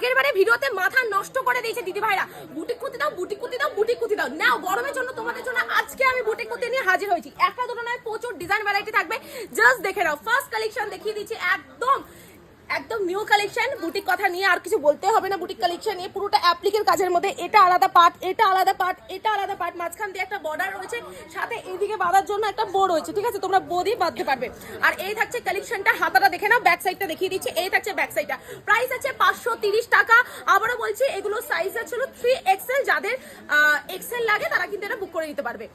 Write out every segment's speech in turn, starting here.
একেবারে ভিডিওতে মাথা নষ্ট করে দিয়েছে দিদি ভাইরা। বুটিক কুর্তি দাও, বুটিক কুর্তি দাও, বুটিক কুর্তি দাও। নাও গরমের জন্য তোমাদের জন্য আজকে আমি বুটিক কুর্তি নিয়ে হাজির হয়েছি। একটা দুটো নয়, প্রচুর ডিজাইন ভ্যারাইটি থাকবে। জাস্ট দেখে নাও, ফার্স্ট কালেকশন দেখিয়ে দিচ্ছি একদম একদম নিউ কালেকশন। বুটিক কথা নিয়ে আর কিছু বলতে হবে না। বুটিক কালেকশন নিয়ে পুরোটা অ্যাপ্লিকের কাজের মধ্যে, এটা আলাদা পার্ট, এটা আলাদা পার্ট, এটা আলাদা পার্ট, মাঝখান দিয়ে একটা বর্ডার রয়েছে, সাথে এইদিকে বাঁধার জন্য একটা বো রয়েছে। ঠিক আছে, তোমরা বো দিয়ে বাঁধতে পারবে। আর এই থাকছে কালেকশনটা, হাতাটা দেখে নাও, ব্যাক সাইডটা দেখিয়ে দিচ্ছি। এই থাকছে ব্যাক সাইডটা, প্রাইস আছে 530 টাকা। আবারও বলছি, এগুলো সাইজ আছে 3XL। যাদের XL লাগে তারা কিন্তু এটা বুক করে নিতে পারবে।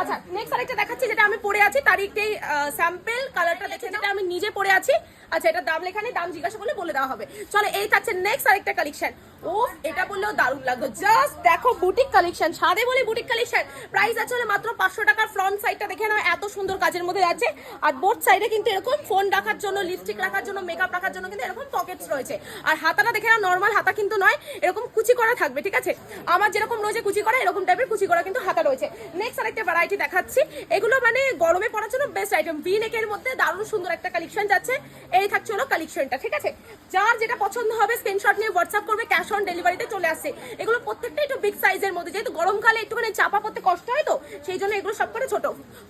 আচ্ছা, নেক্সট আরেকটা দেখাচ্ছি যেটা আমি পরে আছি, তার একটাই স্যাম্পল কালারটা দেখে, যেটা আমি নিজে পরে আছি। আচ্ছা, এটা দাম লেখা নেই, দাম জিজ্ঞাসা করলে বলে দেওয়া হবে। চলো, এই থাকছে নেক্সট আরেকটা কালেকশন। ও, এটা বললেও দারুণ লাগবে। জাস্ট দেখো, বুটিক কালেকশন, সাদে বলি বুটিক কালেকশন। প্রাইস আছে মাত্র 500 টাকার। ফ্রন্ট সাইডটা দেখে নাও, এত সুন্দর কাজের মধ্যে আছে। আর বোথ সাইডে কিন্তু এরকম ফোন রাখার জন্য, লিপস্টিক রাখার জন্য, মেকআপ রাখার জন্য কিন্তু এরকম পকেটস রয়েছে। আর হাতাটা দেখে নাও, নর্মাল হাতা কিন্তু নয়, এরকম কুচি করা থাকবে। ঠিক আছে, আমার যেরকম রয়েছে কুচি করা, এরকম টাইপের কুচি করা কিন্তু হাতা রয়েছে। নেক্সট আরেকটা ভ্যারাইটি দেখাচ্ছি। এগুলো মানে গরমে পরার জন্য বেস্ট আইটেম। ভি নেকের মধ্যে দারুণ সুন্দর একটা কালেকশন যাচ্ছে। এই থাকছে হলো কালেকশনটা। ঠিক আছে, যার যেটা পছন্দ হবে স্ক্রিনশট নিয়ে হোয়াটসঅ্যাপ করবে, ক্যাশ অন ডেলিভারিতে চলে আসছে। এগুলো প্রত্যেকটা একটু বিগ সাইজের মধ্যে, যেহেতু গরমকালে একটুখানি চাপা পড়তে কষ্ট হয়, তো সেই জন্য এগুলো সব করে ছোট।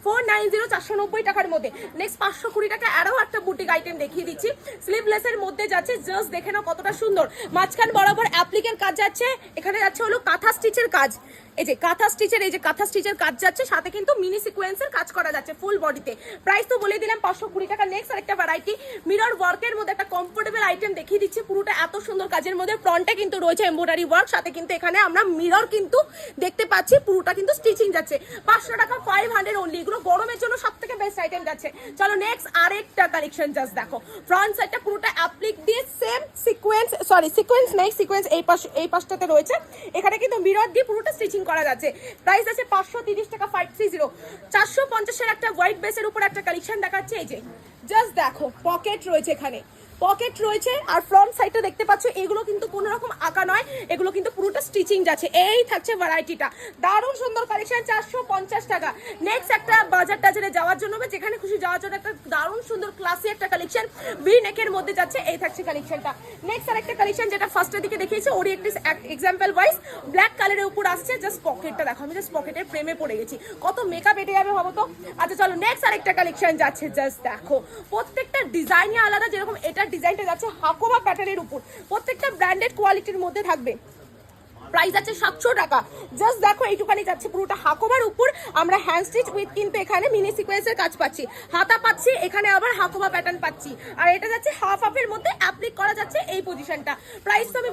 490 490 টাকার মধ্যে। নেক্সট 520 টাকা আরো একটা বুটিক আইটেম দেখিয়ে দিচ্ছি, স্লিভলেসের মধ্যে যাচ্ছে। জাস্ট দেখে নাও কতটা সুন্দর, মাঝখান বরাবর অ্যাপ্লিকের কাজ যাচ্ছে। এখানে যাচ্ছে হলো কাঁথা স্টিচের কাজ। এই যে কাঁথা স্টিচের, এই যে কাঁথা স্টিচের কাজ যাচ্ছে, সাথে কিন্তু মিনি সিকোয়েন্সের কাজ করা যাচ্ছে ফুল বডিতে। প্রাইস তো বলে দিলাম 520 টাকা। নেক্সট আরেকটা ভ্যারাইটি মিরর ওয়ার্কের মধ্যে একটা কমফোর্টেবল আইটেম দেখিয়ে দিচ্ছি। পুরোটা এত সুন্দর কাজের মধ্যে, ফ্রন্টে কিন্তু রয়েছে এমব্রয়ডারি ওয়ার্ক, সাথে কিন্তু এখানে আমরা মিরর কিন্তু দেখতে পাচ্ছি। পুরোটা কিন্তু স্টিচিং যাচ্ছে। 500 টাকা, 500 অনলি। এগুলো গরমের জন্য সব থেকে বেস্ট আইটেম যাচ্ছে। চলো নেক্সট আরেকটা কালেকশন। জাস্ট দেখো, ফ্রন্ট সাইডটা পুরোটা অ্যাপ্লিক দিয়ে সেম সিকোয়েন্স, সরি সিকোয়েন্স নেই, সিকোয়েন্স এই পাশটাতে রয়েছে। এখানে কিন্তু মিরর দিয়ে পুরোটা স্টিচিং করা যাচ্ছে। প্রাইস আছে 530 টাকা, 530। 450 এর একটা হোয়াইট বেসের উপর একটা কালেকশন দেখাচ্ছে। এই যে জাস্ট দেখো, পকেট রয়েছে, এখানে পকেট রয়েছে। আর ফ্রন্ট সাইডটা দেখতে পাচ্ছ, এগুলো কিন্তু কোনো রকম আঁকা নয়, এগুলো কিন্তু পুরোটা স্টিচিং যাচ্ছে। এই থাকছে ভ্যারাইটিটা, দারুণ সুন্দর কালেকশন, 450 টাকা। নেক্সট একটা বাজার টাজারে যাওয়ার জন্য বা যেখানে খুশি যাওয়ার জন্য একটা দারুণ সুন্দর ক্লাসি একটা কালেকশন, ভি নেকের মধ্যে যাচ্ছে। এই থাকছে কালেকশনটা। নেক্সট আর একটা কালেকশন, যেটা ফার্স্টের দিকে দেখিয়েছি, ওর একটি এক্সাম্পল ওয়াইজ ব্ল্যাক কালারের উপর আসছে। জাস্ট পকেটটা দেখো, আমি জাস্ট পকেটের প্রেমে পড়ে গেছি, কত মেকআপ এটে যাবে ভাবো তো। আচ্ছা চলো, নেক্সট আরেকটা কালেকশন যাচ্ছে। জাস্ট দেখো, প্রত্যেকটা ডিজাইনই আলাদা। যেরকম এটার ডিজাইনটা যাচ্ছে হাকোবা প্যাটার্নের উপর, প্রত্যেকটা ব্র্যান্ডেড কোয়ালিটির মধ্যে থাকবে। প্রাইস আছে 700 টাকা। জাস্ট দেখো, এইটুখানি যাচ্ছে, পুরোটা হাকোবার উপর আমরা হ্যান্ড স্টিচ উইথ কিন্তু এখানে মিনি সিকোয়েন্সের কাজ পাচ্ছি, হাতা পাচ্ছি, এখানে আবার হাকোবা প্যাটার্ন পাচ্ছি। আর এটা যাচ্ছে হাফ হাফের মধ্যে অ্যাপ্লিক করা যাচ্ছে এই পজিশনটা। প্রাইস তো আমি